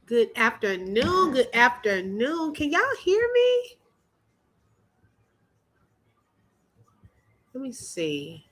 Good afternoon. Good afternoon. Can y'all hear me? Let me see.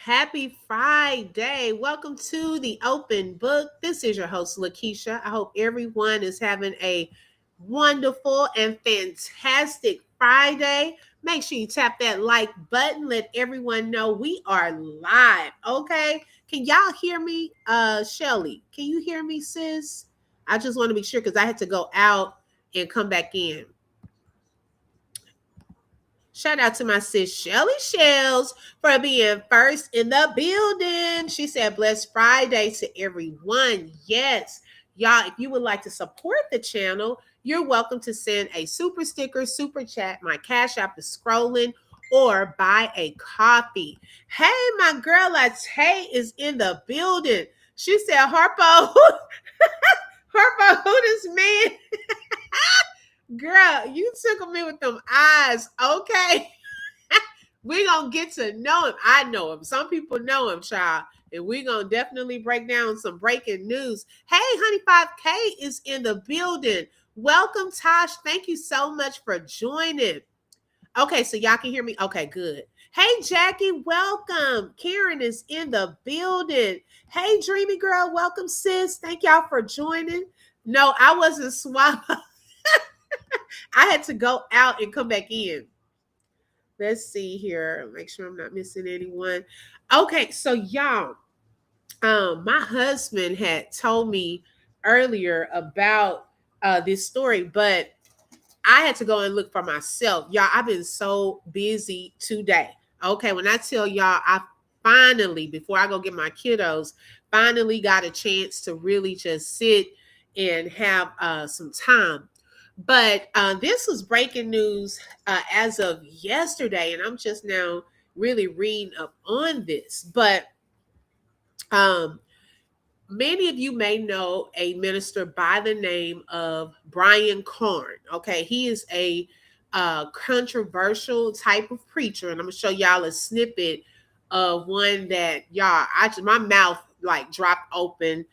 Happy Friday. Welcome to the open book. This is your host, Lakeisha. I hope everyone is having a wonderful and fantastic Friday. Make sure you tap that like button. Let everyone know we are live. Okay. Can y'all hear me? Shelly, can you hear me, sis? I just want to be sure because I had to go out and come back in. Shout out to my sis Shelly Shells for being first in the building. She said, "Blessed Friday to everyone." Yes, y'all, if you would like to support the channel, you're welcome to send a super sticker, super chat. My Cash App is scrolling, or buy a coffee. Hey, my girl Latte is in the building. She said, Harpo, Harpo, who this man? Girl, you took me with them eyes. Okay. We're gonna get to know him. I know him. Some people know him, child. And we're gonna definitely break down some breaking news. Hey, Honey 5K is in the building. Welcome, Tosh. Thank you so much for joining. Okay, so y'all can hear me. Okay, good. Hey, Jackie, welcome. Karen is in the building. Hey, Dreamy Girl, welcome, sis. Thank y'all for joining. No, I wasn't swallowed. I had to go out and come back in. Let's see here. Make sure I'm not missing anyone. Okay, so y'all, my husband had told me earlier about this story, but I had to go and look for myself. Y'all, I've been so busy today. Okay, when I tell y'all, I finally, before I go get my kiddos, finally got a chance to really just sit and have some time. But this was breaking news as of yesterday, and I'm just now really reading up on this. But um, many of you may know a minister by the name of Brian Carn. Okay, he is a controversial type of preacher, and I'm gonna show y'all a snippet of one that y'all, my mouth like dropped open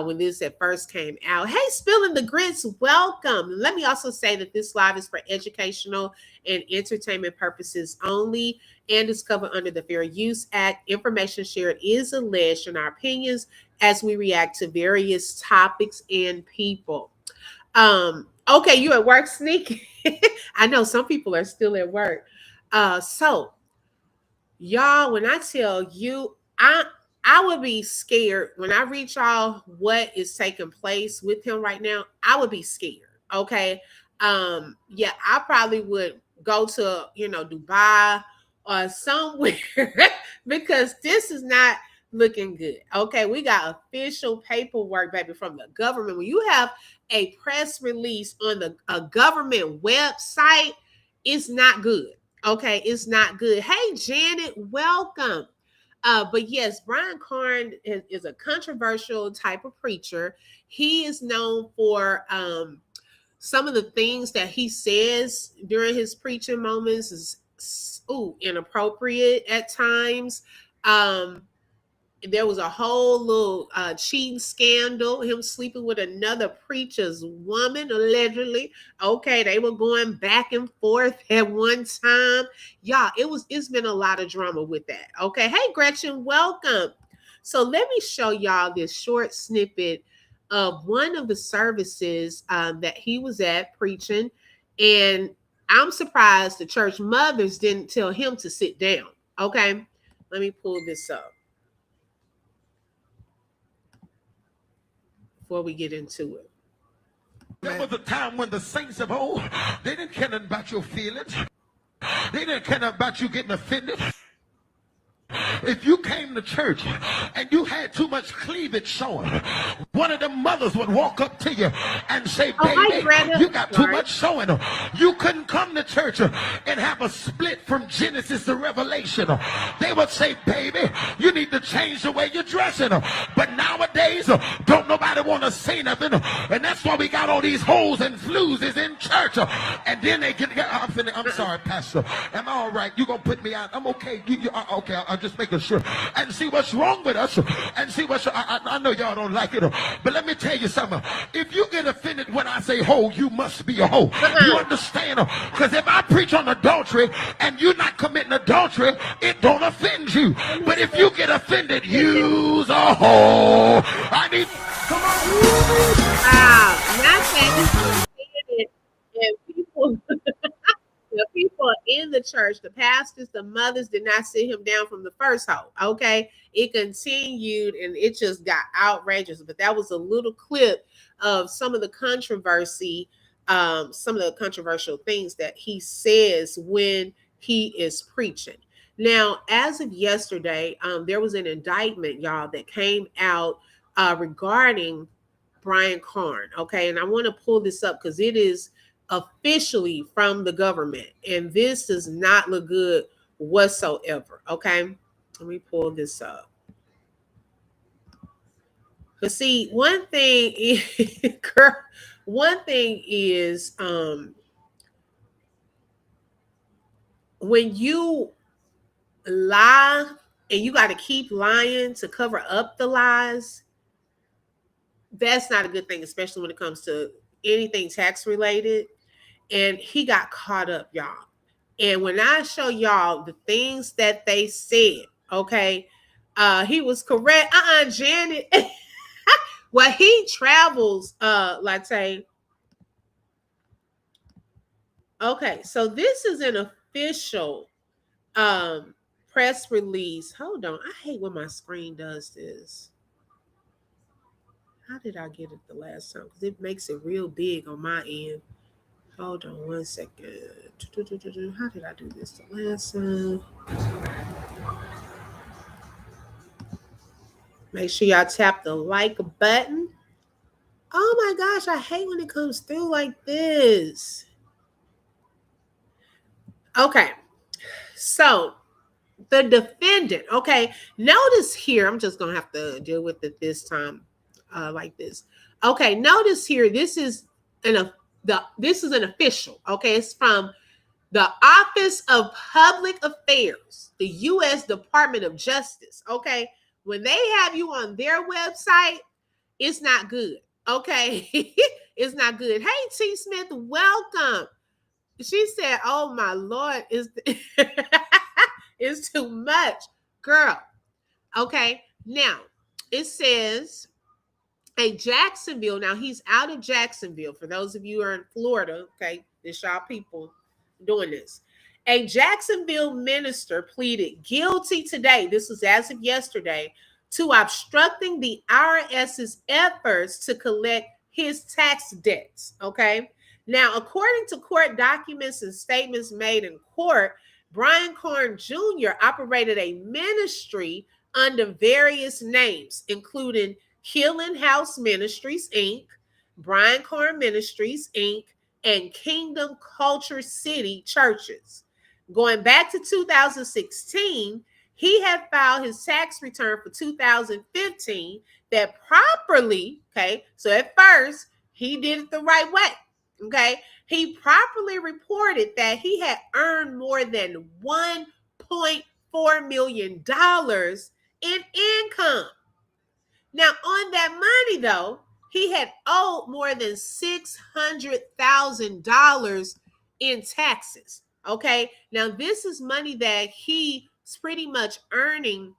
when this at first came out. Hey, spilling the grits, welcome. Let me also say that this live is for educational and entertainment purposes only, and is covered under the Fair Use Act. Information shared is alleged, and our opinions as we react to various topics and people. Okay, you at work, Sneak? I know some people are still at work. So y'all, when I tell you, I would be scared when I reach y'all what is taking place with him right now. I would be scared. Okay. Yeah, I probably would go to, Dubai or somewhere because this is not looking good. Okay, we got official paperwork, baby, from the government. When you have a press release on a government website, it's not good. Okay, it's not good. Hey, Janet, welcome. But yes, Brian Carn is a controversial type of preacher. He is known for some of the things that he says during his preaching moments is inappropriate at times. There was a whole little cheating scandal, him sleeping with another preacher's woman, allegedly. Okay, they were going back and forth at one time. Y'all, it's been a lot of drama with that. Okay, hey Gretchen, welcome. So let me show y'all this short snippet of one of the services that he was at preaching. And I'm surprised the church mothers didn't tell him to sit down. Okay, let me pull this up before we get into it. There was a time when the saints of old, they didn't care nothing about your feelings. They didn't care nothing about you getting offended. if you came to church and you had too much cleavage showing, one of the mothers would walk up to you and say, baby, you got too much showing. You couldn't come to church and have a split from Genesis to Revelation. They would say, baby, you need to change the way you're dressing. But nowadays, don't nobody want to say nothing. And that's why we got all these holes and flues in church. And then they get, I'm sorry, Pastor. Am I all right? You going to put me out? I'm okay. Okay, I'm just making sure. And see what's wrong with us. And see what's, I know y'all don't like it. But let me tell you something. If you get offended when I say hoe, you must be a hoe. You understand? Because if I preach on adultery and you're not committing adultery, it don't offend you. But if you get offended, you's a hoe. I need, come on. Wow, not that and people, the people in the church, the pastors, the mothers did not sit him down from the first hoe. Okay, it continued and it just got outrageous. But that was a little clip of some of the controversy, some of the controversial things that he says when he is preaching. Now, as of yesterday, there was an indictment, y'all, that came out regarding Brian Carn. Okay, and I want to pull this up because it is officially from the government, and this does not look good whatsoever. Okay, let me pull this up. But see, one thing is, when you lie and you got to keep lying to cover up the lies, that's not a good thing, especially when it comes to anything tax related. And he got caught up, y'all. And when I show y'all the things that they said, okay, he was correct. Janet. Well, he travels, Latte. Okay, so this is an official press release. Hold on. I hate when my screen does this. How did I get it the last time? Because it makes it real big on my end. Hold on 1 second. How did I do this the last time? Make sure y'all tap the like button. Oh my gosh, I hate when it comes through like this. Okay, so the defendant, okay, notice here, I'm just gonna have to deal with it this time like this. Okay, notice here, this is an official, okay, it's from the Office of Public Affairs, the U.S. Department of Justice, okay? When they have you on their website, it's not good, okay? It's not good. Hey, T. Smith, welcome. She said, oh, my Lord, it's too much. Girl, okay? Now, it says a Jacksonville. Now, he's out of Jacksonville. For those of you who are in Florida, okay, this y'all people doing this. A Jacksonville minister pleaded guilty today, this was as of yesterday, to obstructing the IRS's efforts to collect his tax debts, okay? Now, according to court documents and statements made in court, Brian Carn Jr. operated a ministry under various names, including Healing House Ministries, Inc., Brian Carn Ministries, Inc., and Kingdom Culture City Churches. Going back to 2016, he had filed his tax return for 2015 that properly, okay, so at first he did it the right way, okay, he properly reported that he had earned more than $1.4 million in income. Now, on that money, though, he had owed more than $600,000 in taxes. Okay. Now, this is money that he's pretty much earning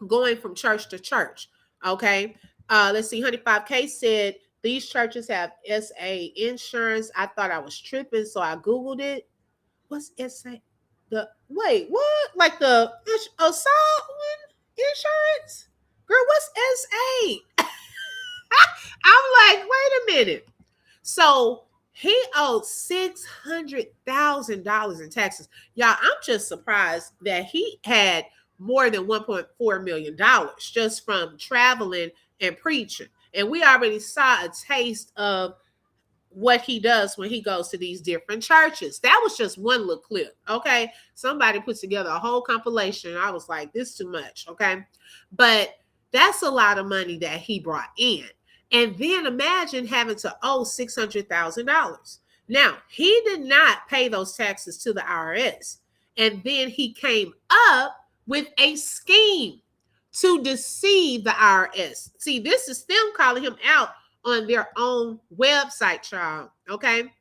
going from church to church. Okay. Let's see. 105K said these churches have SA insurance. I thought I was tripping, so I Googled it. What's SA? Wait, what? Like the assault insurance? Girl, what's SA? I'm like, wait a minute. So he owed $600,000 in taxes. Y'all, I'm just surprised that he had more than $1.4 million just from traveling and preaching. And we already saw a taste of what he does when he goes to these different churches. That was just one little clip, okay? Somebody put together a whole compilation. I was like, this is too much, okay? But that's a lot of money that he brought in. And then imagine having to owe $600,000. Now, he did not pay those taxes to the IRS. And then he came up with a scheme to deceive the IRS. See, this is them calling him out on their own website, child. Okay.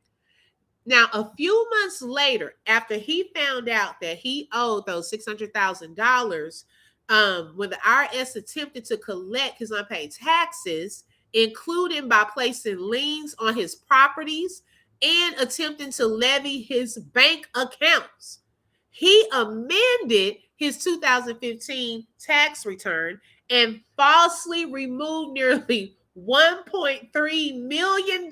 Now, a few months later, after he found out that he owed those $600,000, when the IRS attempted to collect his unpaid taxes, including by placing liens on his properties and attempting to levy his bank accounts, he amended his 2015 tax return and falsely removed nearly $1.3 million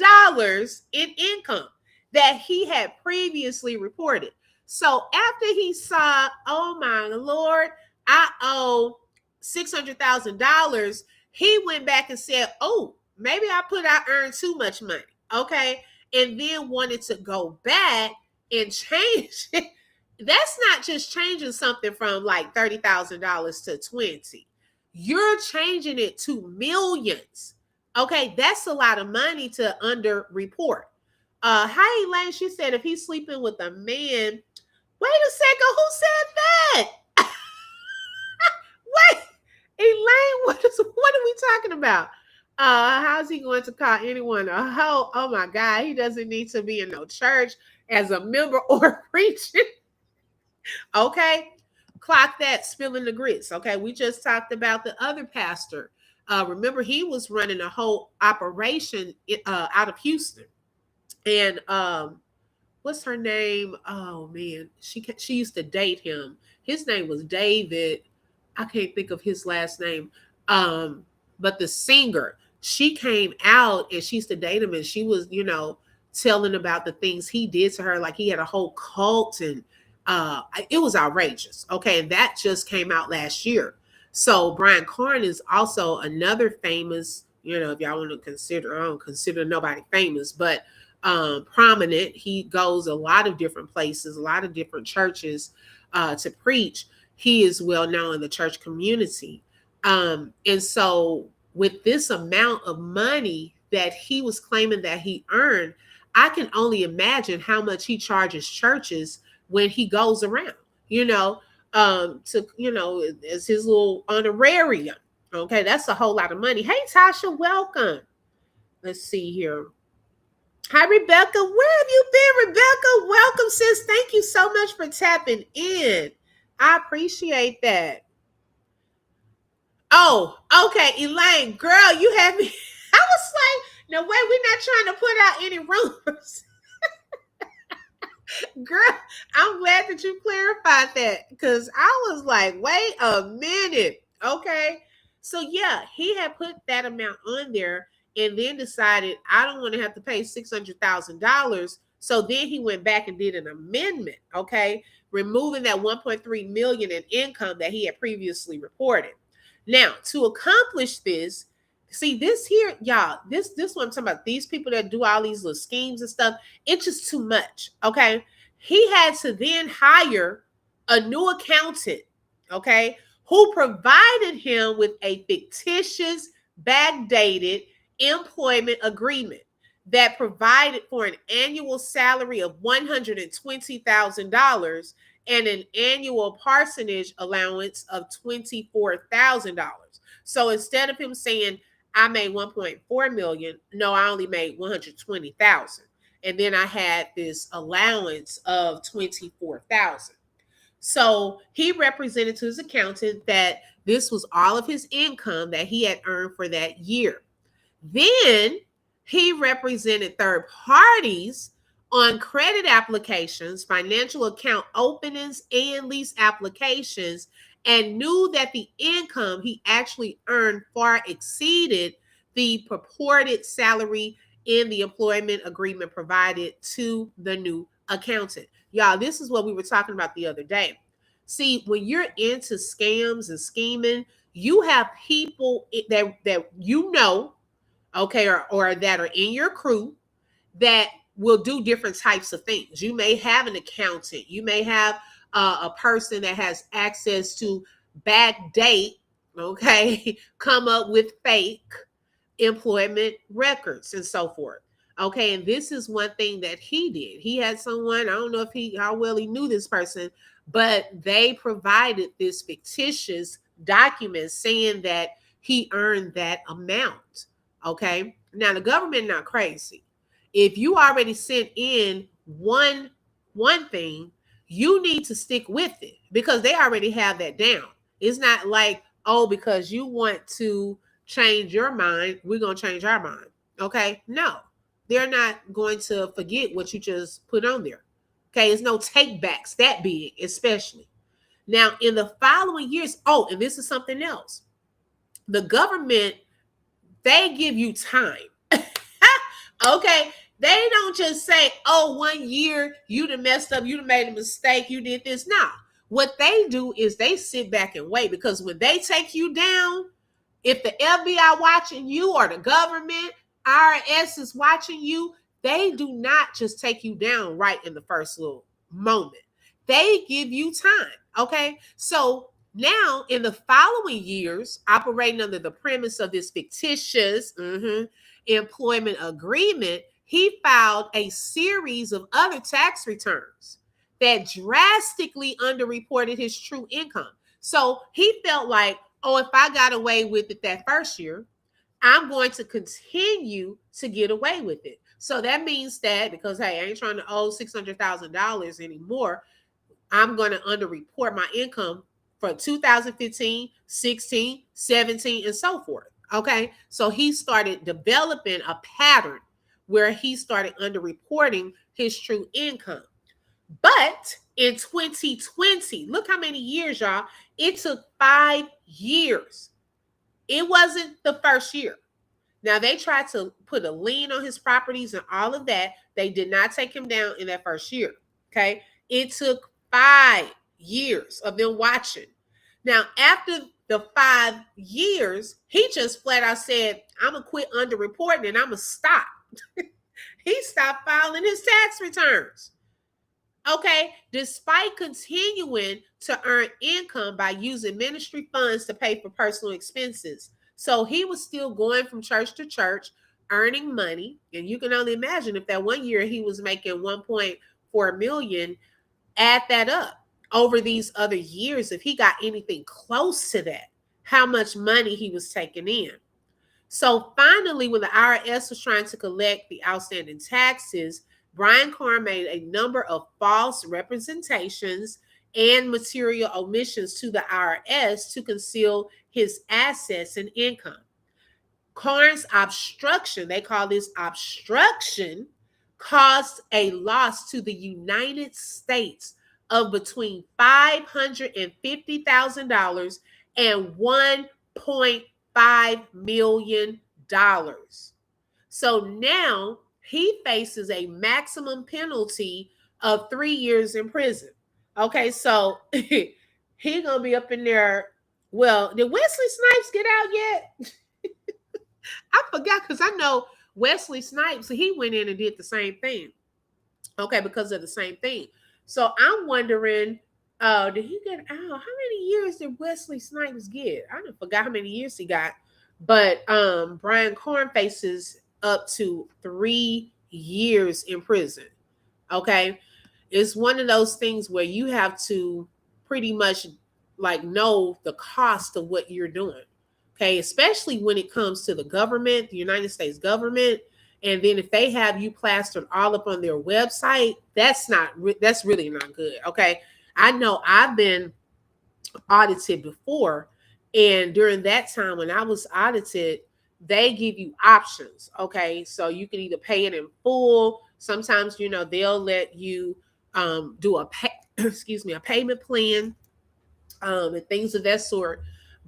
in income that he had previously reported. So after he saw, oh my Lord, I owe $600,000, he went back and said, oh, maybe I earned too much money. Okay. And then wanted to go back and change it. That's not just changing something from like $30,000 to 20. You're changing it to millions. Okay, that's a lot of money to under-report. Hi, Elaine. She said if he's sleeping with a man. Wait a second, who said that? Wait, Elaine, what are we talking about? How's he going to call anyone a hoe? Oh my God, he doesn't need to be in no church as a member or preaching. Okay, clock that, spilling the grits. Okay, we just talked about the other pastor. Remember, he was running a whole operation out of Houston. And what's her name? Oh man, she used to date him. His name was David. I can't think of his last name. But the singer, she came out and she used to date him, and she was, telling about the things he did to her. Like he had a whole cult, and it was outrageous. Okay, and that just came out last year. So Brian Carn is also another famous, if y'all want to consider, I don't consider nobody famous, but prominent. He goes a lot of different places, a lot of different churches to preach. He is well known in the church community. And so with this amount of money that he was claiming that he earned, I can only imagine how much he charges churches when he goes around, as his little honorarium. Okay, that's a whole lot of money. Hey, Tasha, welcome. Let's see here. Hi, Rebecca. Where have you been, Rebecca? Welcome, sis. Thank you so much for tapping in. I appreciate that. Oh, okay, Elaine, girl, you had me. I was like, no way, we're not trying to put out any rumors. Girl, I'm glad that you clarified that, because I was like, wait a minute. Okay. So yeah, he had put that amount on there and then decided I don't want to have to pay $600,000. So then he went back and did an amendment, okay, removing that $1.3 million in income that he had previously reported. Now, to accomplish this, see this here, y'all, this what I'm talking about, these people that do all these little schemes and stuff, it's just too much, okay? He had to then hire a new accountant, okay, who provided him with a fictitious, backdated employment agreement that provided for an annual salary of $120,000 and an annual parsonage allowance of $24,000. So instead of him saying, I made $1.4 million, no, I only made $120,000. And then I had this allowance of $24,000. So he represented to his accountant that this was all of his income that he had earned for that year. Then he represented third parties on credit applications, financial account openings, and lease applications, and knew that the income he actually earned far exceeded the purported salary in the employment agreement provided to the new accountant. Y'all, this is what we were talking about the other day. See, when you're into scams and scheming, you have people that you know, okay, or that are in your crew that will do different types of things. You may have an accountant, you may have a person that has access to backdate, okay, come up with fake employment records and so forth. Okay, and this is one thing that he did. He had someone, I don't know if how well he knew this person, but they provided this fictitious document saying that he earned that amount. Okay, now the government not crazy. If you already sent in one thing, you need to stick with it because they already have that down. It's not like, oh, because you want to change your mind, we're going to change our mind. Okay? No. They're not going to forget what you just put on there. Okay? It's no take backs that big, especially. Now, in the following years, oh, and this is something else. The government, they give you time. Okay? They don't just say, oh, 1 year, you done messed up, you done made a mistake, you did this. No. What they do is they sit back and wait, because when they take you down, if the FBI watching you or the government, IRS is watching you, they do not just take you down right in the first little moment. They give you time, okay? So now in the following years, operating under the premise of this fictitious employment agreement, he filed a series of other tax returns that drastically underreported his true income. So he felt like, oh, if I got away with it that first year, I'm going to continue to get away with it. So that means that, because, hey, I ain't trying to owe $600,000 anymore, I'm going to underreport my income for 2015, 16, 17, and so forth. Okay. So he started developing a pattern where he started underreporting his true income. But in 2020, look how many years, y'all. It took 5 years. It wasn't the first year. Now, they tried to put a lien on his properties and all of that. They did not take him down in that first year. Okay. It took 5 years of them watching. Now, after the 5 years, he just flat out said, I'm going to quit underreporting and I'm going to stop. He stopped filing his tax returns. Okay, despite continuing to earn income by using ministry funds to pay for personal expenses. So he was still going from church to church, earning money. And you can only imagine if that 1 year he was making 1.4 million, add that up over these other years. If he got anything close to that, how much money he was taking in. So finally, when the IRS was trying to collect the outstanding taxes, Brian Carn made a number of false representations and material omissions to the IRS to conceal his assets and income. Carn's obstruction, they call this obstruction, caused a loss to the United States of between $550,000 and $1.5 million. So now he faces a maximum penalty of 3 years in prison. Okay, so he gonna be up in there. Well, did Wesley Snipes get out yet? I forgot, because I know Wesley Snipes, he went in and did the same thing. Okay, because of the same thing. So I'm wondering, did he get out? How many years did Wesley Snipes get? I don't forgot how many years he got. But Brian Carn faces up to 3 years in prison. Okay. It's one of those things where you have to pretty much like know the cost of what you're doing. Okay. Especially when it comes to the government, the United States government. And then if they have you plastered all up on their website, that's really not good. Okay. I know I've been audited before. And during that time when I was audited, they give you options. Okay. So you can either pay it in full. Sometimes, they'll let you do a payment plan and things of that sort.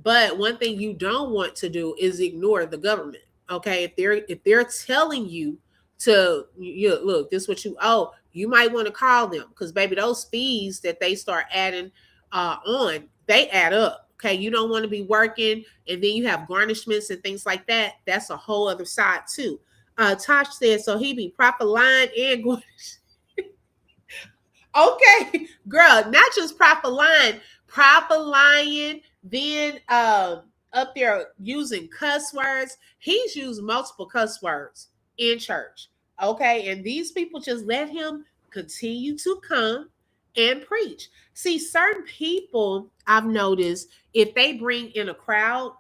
But one thing you don't want to do is ignore the government. Okay. If they're telling you to look, this is what you owe, you might want to call them, because baby, those fees that they start adding on, they add up. Okay, you don't want to be working and then you have garnishments and things like that. That's a whole other side too. Tosh said, so he be proper lying and garnish. Okay, girl, not just proper lying, then up there using cuss words. He's used multiple cuss words in church. Okay, and these people just let him continue to come and preach. See, certain people I've noticed, if they bring in a crowd,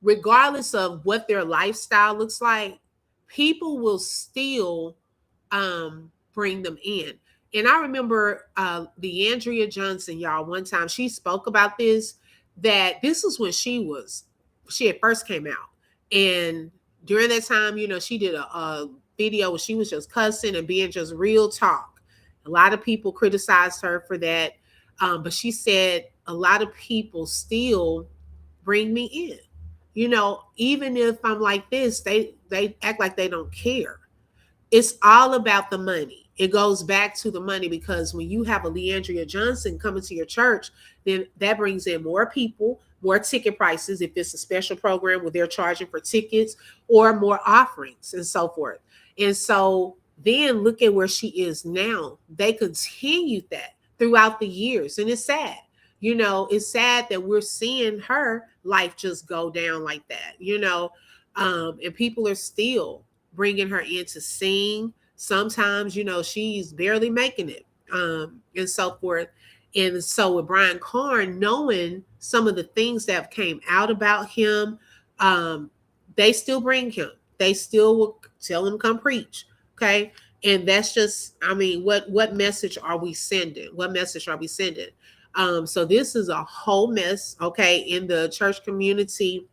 regardless of what their lifestyle looks like, people will still bring them in. And I remember the Andrea Johnson, y'all, one time she spoke about this, that this was when she had first came out. And during that time, she did a video where she was just cussing and being just real talk. A lot of people criticized her for that. But she said a lot of people still bring me in. Even if I'm like this, they act like they don't care. It's all about the money. It goes back to the money, because when you have a Leandria Johnson coming to your church, then that brings in more people, more ticket prices if it's a special program where they're charging for tickets, or more offerings and so forth. And so then look at where she is now. They continued that throughout the years, and it's sad. It's sad that we're seeing her life just go down like that, and people are still bringing her in to sing. Sometimes, she's barely making it, and so forth. And so with Brian Carn, knowing some of the things that have came out about him, they still bring him. They still will tell him come preach. Okay. And that's just, what message are we sending? What message are we sending? So this is a whole mess, okay, in the church community.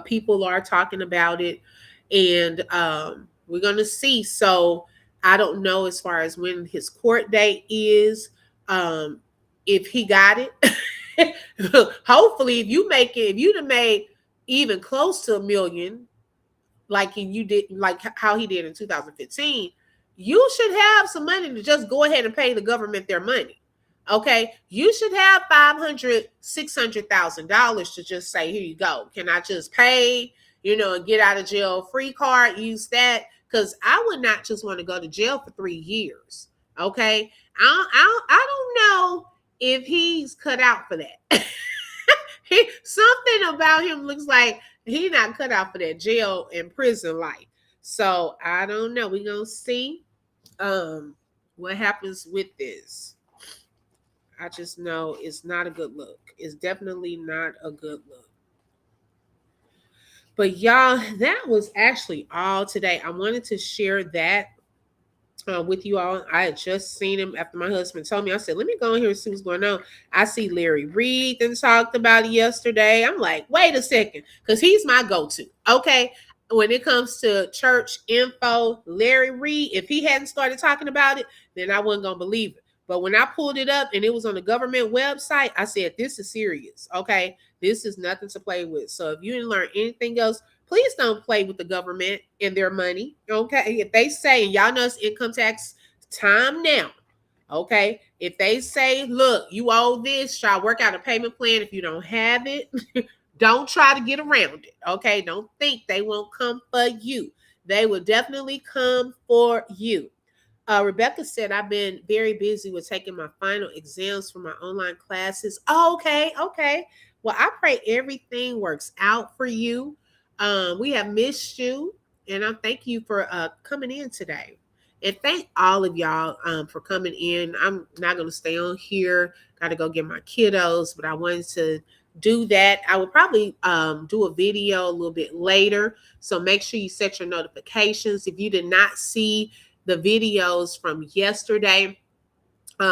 People are talking about it, and we're going to see. So I don't know as far as when his court date is, if he got it. Hopefully, if you'd have made even close to $1 million, like you did, like how he did in 2015, you should have some money to just go ahead and pay the government their money. Okay, you should have $500,000, $600,000 to just say, here you go. Can I just pay, and get out of jail free card? Use that, because I would not just want to go to jail for 3 years. Okay, I don't know if he's cut out for that. Something about him looks like he's not cut out for that jail and prison life. So I don't know. We're gonna see what happens with this. I just know it's not a good look. It's definitely not a good look. But y'all, that was actually all today. I wanted to share that with you all. I had just seen him after my husband told me. I said, let me go in here and see what's going on. I see Larry Reed and talked about it yesterday. I'm like, wait a second, because he's my go-to. Okay. When it comes to church info, Larry Reed, if he hadn't started talking about it, then I wasn't going to believe it. But when I pulled it up and it was on the government website, I said, this is serious. Okay. This is nothing to play with. So if you didn't learn anything else, please don't play with the government and their money. Okay. If they say, and y'all know it's income tax time now. Okay. If they say, look, you owe this, try to work out a payment plan. If you don't have it, don't try to get around it. Okay. Don't think they won't come for you. They will definitely come for you. Rebecca said, I've been very busy with taking my final exams for my online classes. Oh, okay. Well, I pray everything works out for you. We have missed you, and I thank you for coming in today. And thank all of y'all for coming in. I'm not going to stay on here. Got to go get my kiddos, but I wanted to do that. I will probably do a video a little bit later. So make sure you set your notifications. If you did not see the videos from yesterday,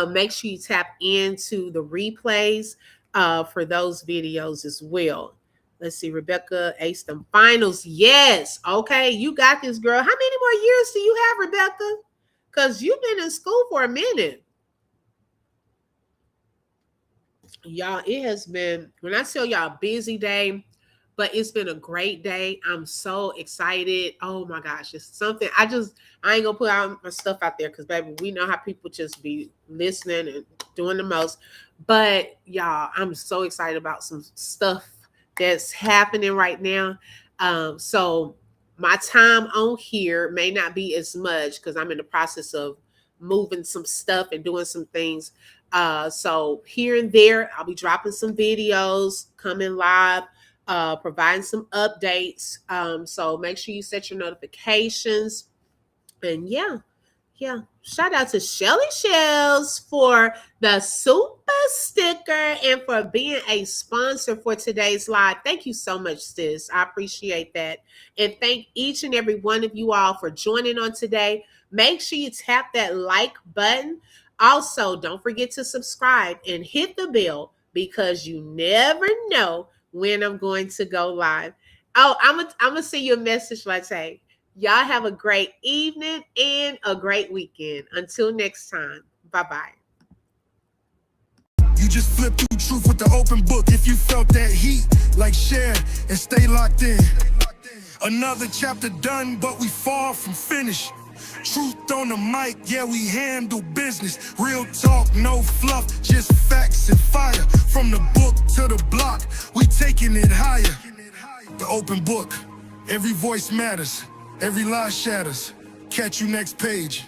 make sure you tap into the replays for those videos as well. Let's see, Rebecca aced them finals. Yes. Okay, you got this, girl. How many more years do you have, Rebecca? Because you've been in school for a minute. Y'all, it has been, when I tell y'all, busy day, but it's been a great day. I'm so excited. Oh my gosh, it's something. I ain't gonna put out my stuff out there because, baby, we know how people just be listening and doing the most. But y'all, I'm so excited about some stuff that's happening right now. So my time on here may not be as much because I'm in the process of moving some stuff and doing some things. So here and there, I'll be dropping some videos, coming live, providing some updates. So make sure you set your notifications. And yeah, shout out to Shelly Shells for the super sticker and for being a sponsor for today's live. Thank you so much, sis. I appreciate that. And thank each and every one of you all for joining on today. Make sure you tap that like button. Also, don't forget to subscribe and hit the bell because you never know when I'm going to go live. Oh, I'm gonna send you a message, Latte. Y'all have a great evening and a great weekend. Until next time. Bye-bye. You just flip through truth with the open book. If you felt that heat, like share and stay locked in. Another chapter done, but we far from finished. Truth on the mic, yeah, we handle business. Real talk, no fluff, just facts and fire. From the book to the block, we taking it higher. The open book, every voice matters. Every lie shatters. Catch you next page.